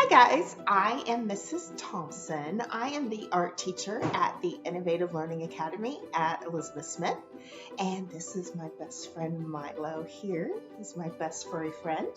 Guys, I am Mrs. Thompson. I am the art teacher at the Innovative Learning Academy at Elizabeth Smith. And this is my best friend Milo here. He's my best furry friend.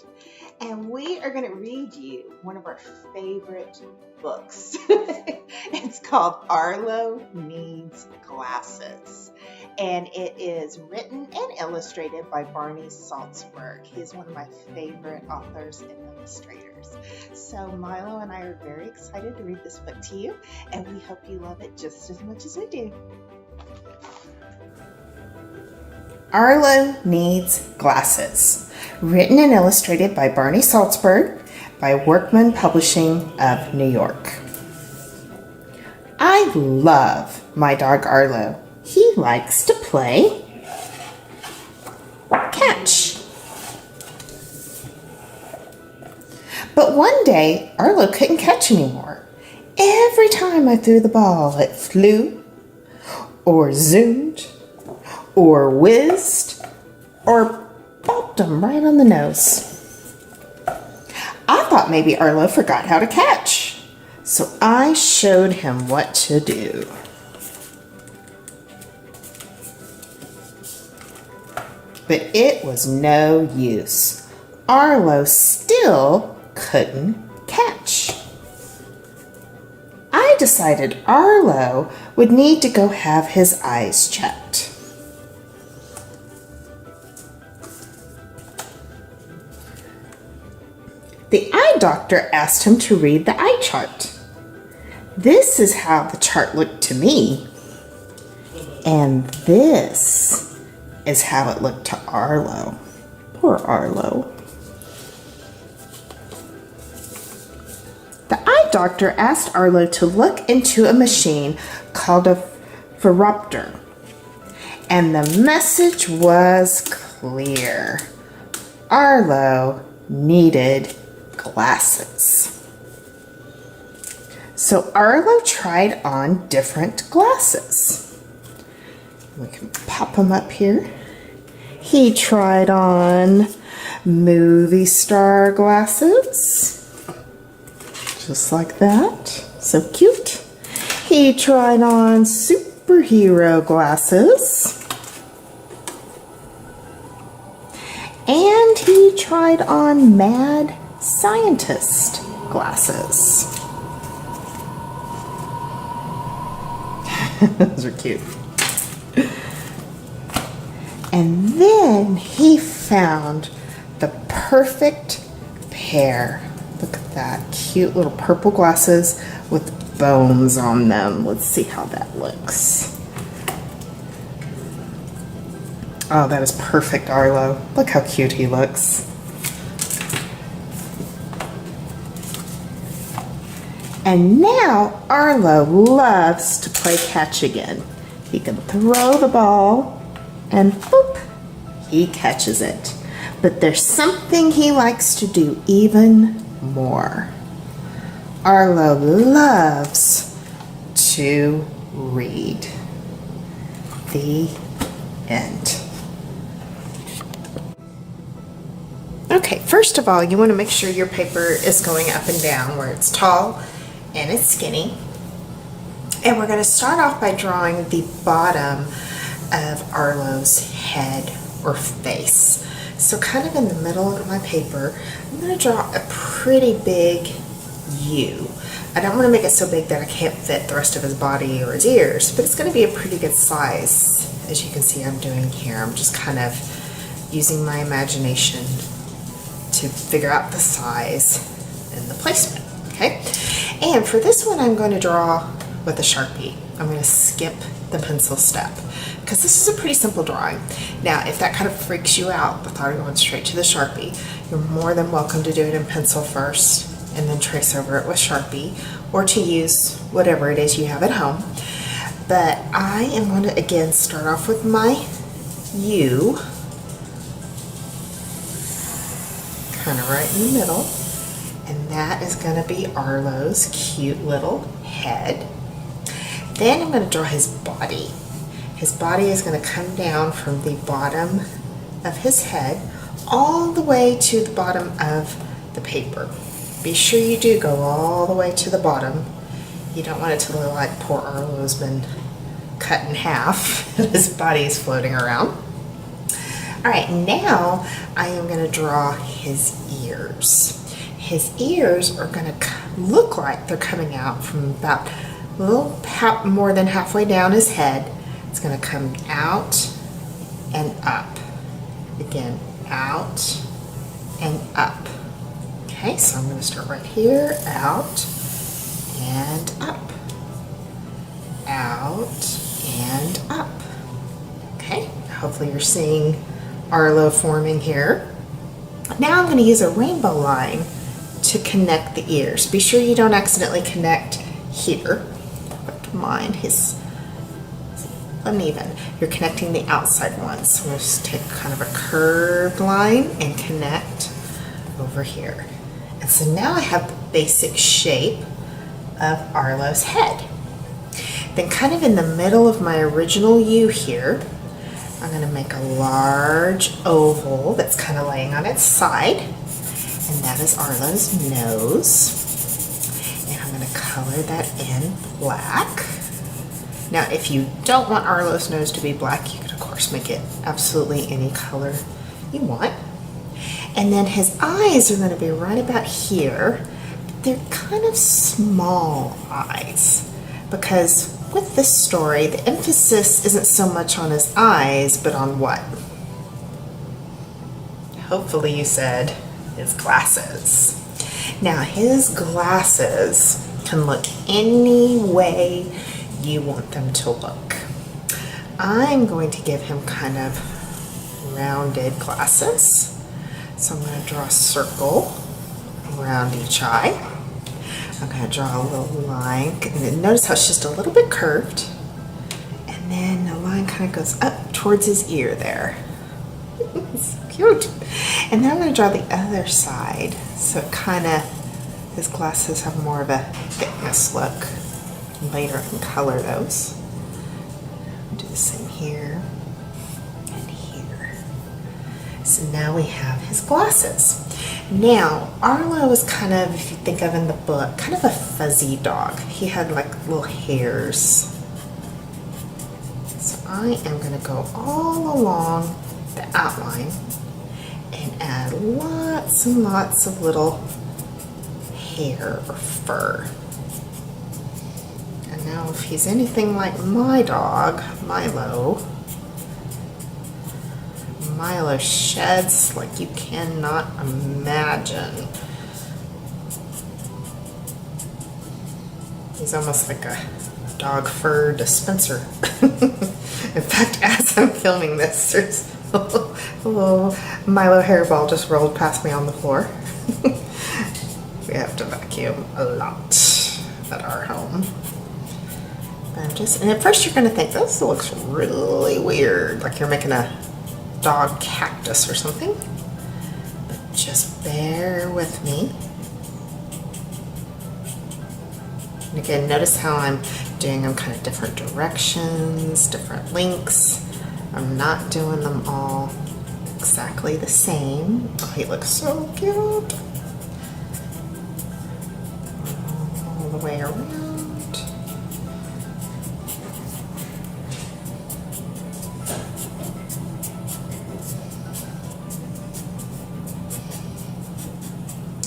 And we are going to read you one of our favorite books. It's called Arlo Needs Glasses. And it is written and illustrated by Barney Saltzberg. He's one of my favorite authors and illustrators. So Milo and I are very excited to read this book to you, and we hope you love it just as much as we do. Arlo Needs Glasses, written and illustrated by Barney Saltzberg by Workman Publishing of New York. I love my dog Arlo. He likes to play catch. But one day, Arlo couldn't catch anymore. Every time I threw the ball, it flew, or zoomed, or whizzed, or bopped him right on the nose. I thought maybe Arlo forgot how to catch, so I showed him what to do. But it was no use. Arlo still couldn't catch. I decided Arlo would need to go have his eyes checked. The eye doctor asked him to read the eye chart. This is how the chart looked to me. And this is how it looked to Arlo. Poor Arlo. The eye doctor asked Arlo to look into a machine called a phoropter. And the message was clear. Arlo needed glasses. So Arlo tried on different glasses. We can pop them up here. He tried on movie star glasses. Just like that. So cute. He tried on superhero glasses. And he tried on mad scientist glasses. Those are cute. And then he found the perfect pair. Look at that, cute little purple glasses with bones on them. Let's see how that looks. Oh, that is perfect, Arlo. Look how cute he looks. And now Arlo loves to play catch again. He can throw the ball and boop, he catches it. But there's something he likes to do even more. Arlo loves to read. The end. Okay, first of all, you want to make sure your paper is going up and down where it's tall and it's skinny. And we're going to start off by drawing the bottom of Arlo's head or face. So kind of in the middle of my paper, I'm going to draw a pretty big U. I don't want to make it so big that I can't fit the rest of his body or his ears, but it's going to be a pretty good size. As you can see I'm doing here, I'm just kind of using my imagination to figure out the size and the placement, okay? And for this one I'm going to draw with a Sharpie. I'm going to skip the pencil step because this is a pretty simple drawing. Now, if that kind of freaks you out, the thought of going straight to the Sharpie, you're more than welcome to do it in pencil first and then trace over it with Sharpie, or to use whatever it is you have at home. But I am going to again start off with my U, kind of right in the middle, and that is going to be Arlo's cute little head. Then I'm going to draw his body. His body is going to come down from the bottom of his head all the way to the bottom of the paper. Be sure you do go all the way to the bottom. You don't want it to look like poor Arlo's been cut in half. His body is floating around. All right, now I am going to draw his ears. His ears are going to look like they're coming out from about a little more than halfway down his head. It's going to come out and up. Again, out and up. Okay, so I'm going to start right here, out and up, out and up. Okay, hopefully you're seeing Arlo forming here. Now I'm going to use a rainbow line to connect the ears. Be sure you don't accidentally connect here. But mine is uneven. You're connecting the outside ones. So we'll just take kind of a curved line and connect over here. And so now I have the basic shape of Arlo's head. Then kind of in the middle of my original U here, I'm going to make a large oval that's kind of laying on its side. And that is Arlo's nose. And I'm going to color that in black. Now, if you don't want Arlo's nose to be black, you could of course make it absolutely any color you want. And then his eyes are going to be right about here. They're kind of small eyes because with this story, the emphasis isn't so much on his eyes, but on what? Hopefully you said his glasses. Now his glasses can look any way you want them to look. I'm going to give him kind of rounded glasses. So I'm going to draw a circle around each eye. I'm going to draw a little line. And notice how it's just a little bit curved. And then the line kind of goes up towards his ear there. It's cute. And then I'm going to draw the other side. So it kind of, his glasses have more of a thickness look. Later I can color those. I'll do the same here and here. So now we have his glasses. Now, Arlo is kind of, if you think of in the book, kind of a fuzzy dog. He had like little hairs. So I am going to go all along the outline and add lots and lots of little hair or fur. And now if he's anything like my dog, Milo sheds like you cannot imagine. He's almost like a dog fur dispenser. In fact, as I'm filming this, there's a little Milo hairball just rolled past me on the floor. We have to vacuum a lot at our home. And at first you're going to think, this looks really weird, like you're making a dog cactus or something. But just bear with me. And again, notice how I'm doing them kind of different directions, different lengths. I'm not doing them all exactly the same. Oh, he looks so cute. All the way around.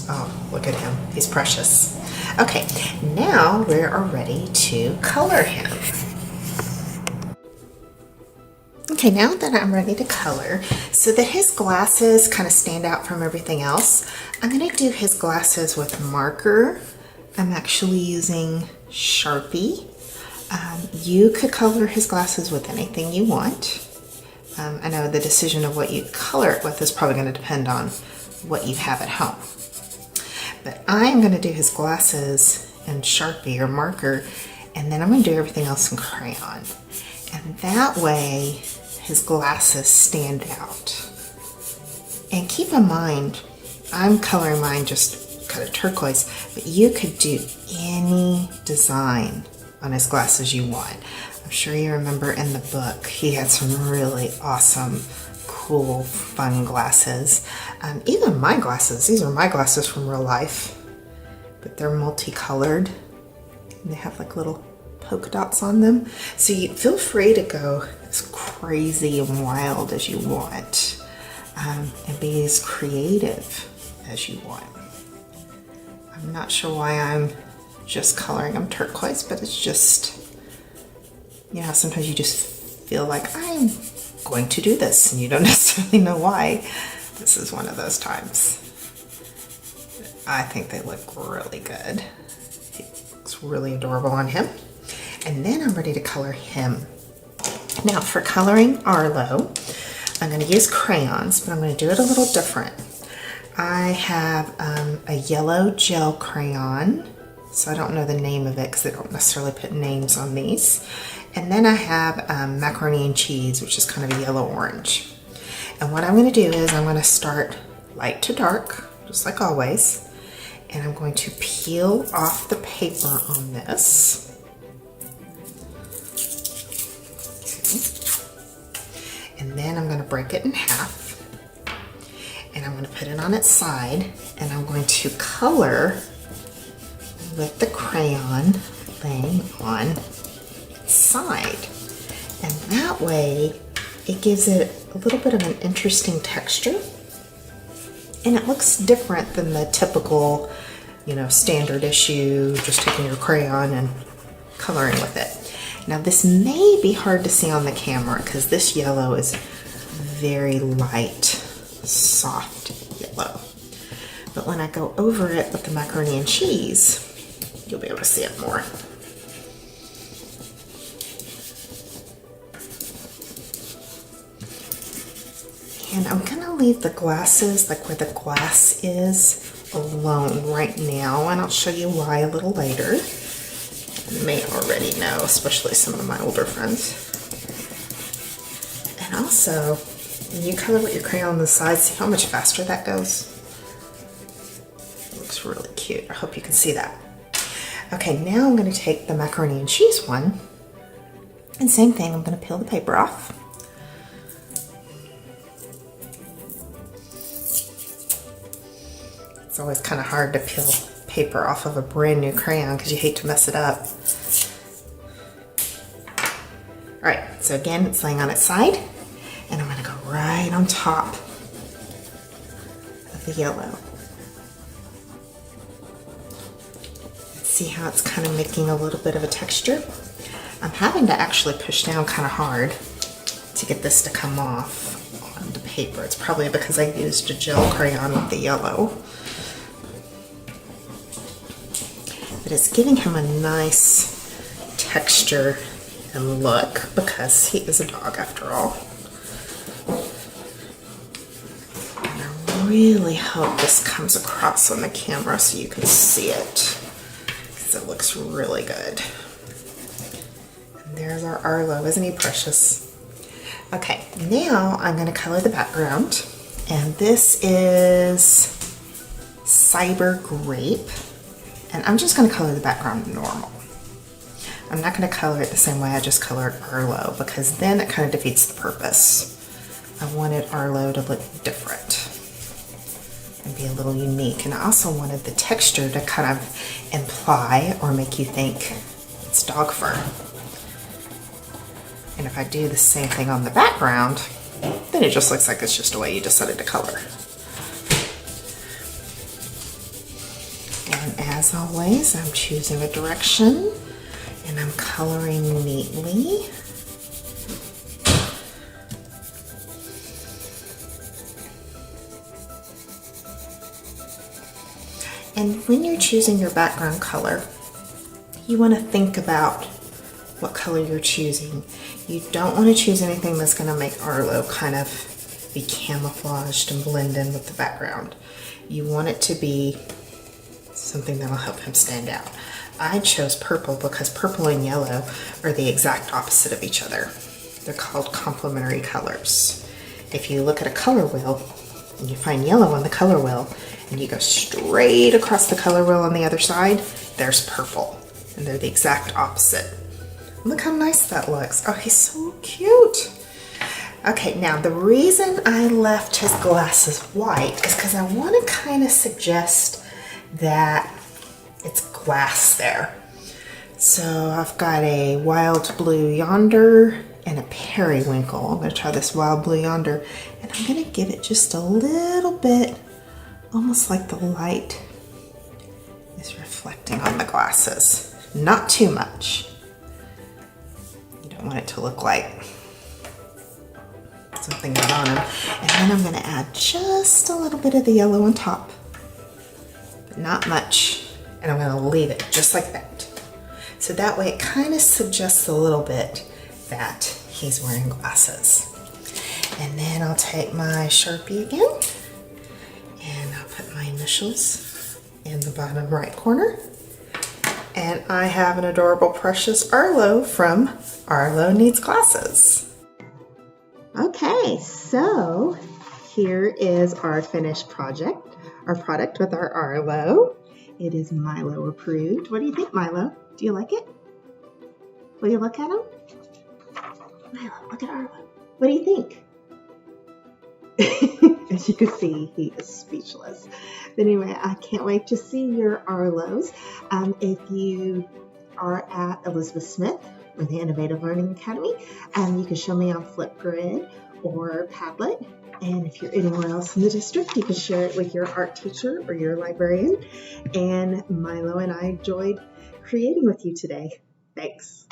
Oh, look at him. He's precious. Okay, now we are ready to color him. Okay, now that I'm ready to color, so that his glasses kind of stand out from everything else, I'm going to do his glasses with marker. I'm actually using Sharpie. You could color his glasses with anything you want. I know the decision of what you color it with is probably going to depend on what you have at home. But I'm going to do his glasses in Sharpie or marker, and then I'm going to do everything else in crayon. And that way, his glasses stand out. And keep in mind, I'm coloring mine just kind of turquoise, but you could do any design on his glasses you want. I'm sure you remember in the book, he had some really awesome, cool, fun glasses. Even my glasses, these are my glasses from real life. but they're multicolored. And they have like little polka dots on them. So you feel free to go as crazy and wild as you want, and be as creative as you want. I'm not sure why I'm just coloring them turquoise, but it's just, you know, sometimes you just feel like I'm going to do this and you don't necessarily know why. This is one of those times. I think they look really good. It looks really adorable on him. And then I'm ready to color him. Now for coloring Arlo, I'm going to use crayons, but I'm going to do it a little different. I have a yellow gel crayon, so I don't know the name of it because they don't necessarily put names on these. And then I have macaroni and cheese, which is kind of a yellow-orange. And what I'm going to do is I'm going to start light to dark, just like always. And I'm going to peel off the paper on this. Okay. And then I'm going to break it in half. And I'm going to put it on its side. And I'm going to color with the crayon laying on its side. And that way it gives it a little bit of an interesting texture. And it looks different than the typical, you know, standard issue, just taking your crayon and coloring with it. Now this may be hard to see on the camera because this yellow is very light, soft yellow. But when I go over it with the macaroni and cheese, you'll be able to see it more. And I'm gonna leave the glasses, like where the glass is, alone right now, and I'll show you why a little later. You may already know, especially some of my older friends. And also, when you color with your crayon on the side, see how much faster that goes? It looks really cute. I hope you can see that. Okay, now I'm gonna take the macaroni and cheese one, and same thing, I'm gonna peel the paper off. It's always kind of hard to peel paper off of a brand new crayon because you hate to mess it up. All right, so again, it's laying on its side, and I'm gonna go right on top of the yellow. See how it's kind of making a little bit of a texture? I'm having to actually push down kind of hard to get this to come off on the paper. It's probably because I used a gel crayon with the yellow. But it's giving him a nice texture and look because he is a dog after all. And I really hope this comes across on the camera so you can see it because it looks really good. And there's our Arlo, isn't he precious? Okay, now I'm going to color the background, and this is Cyber Grape. And I'm just going to color the background normal. I'm not going to color it the same way I just colored Arlo because then it kind of defeats the purpose. I wanted Arlo to look different and be a little unique. And I also wanted the texture to kind of imply or make you think it's dog fur. And if I do the same thing on the background, then it just looks like it's just a way you decided to color. As always, I'm choosing a direction and I'm coloring neatly. And when you're choosing your background color, you want to think about what color you're choosing. You don't want to choose anything that's going to make Arlo kind of be camouflaged and blend in with the background. You want it to be something that'll help him stand out. I chose purple because purple and yellow are the exact opposite of each other. They're called complementary colors. If you look at a color wheel and you find yellow on the color wheel and you go straight across the color wheel on the other side, there's purple. And they're the exact opposite. Look how nice that looks. Oh, he's so cute. Okay, now the reason I left his glasses white is because I want to kind of suggest that glass there. So I've got a wild blue yonder and a periwinkle. I'm going to try this wild blue yonder, and I'm going to give it just a little bit, almost like the light is reflecting on the glasses. Not too much. You don't want it to look like something got on them. And then I'm going to add just a little bit of the yellow on top, but not much. And I'm going to leave it just like that. So that way it kind of suggests a little bit that he's wearing glasses. And then I'll take my Sharpie again, and I'll put my initials in the bottom right corner. And I have an adorable precious Arlo from Arlo Needs Glasses. Okay, so here is our finished product with our Arlo. It is Milo approved. What do you think, Milo? Do you like it? Will you look at him? Milo, look at Arlo. What do you think? As you can see, he is speechless. But anyway, I can't wait to see your Arlos. If you are at Elizabeth Smith or the Innovative Learning Academy, you can show me on Flipgrid or Padlet. And if you're anywhere else in the district, you can share it with your art teacher or your librarian. And Milo and I enjoyed creating with you today. Thanks.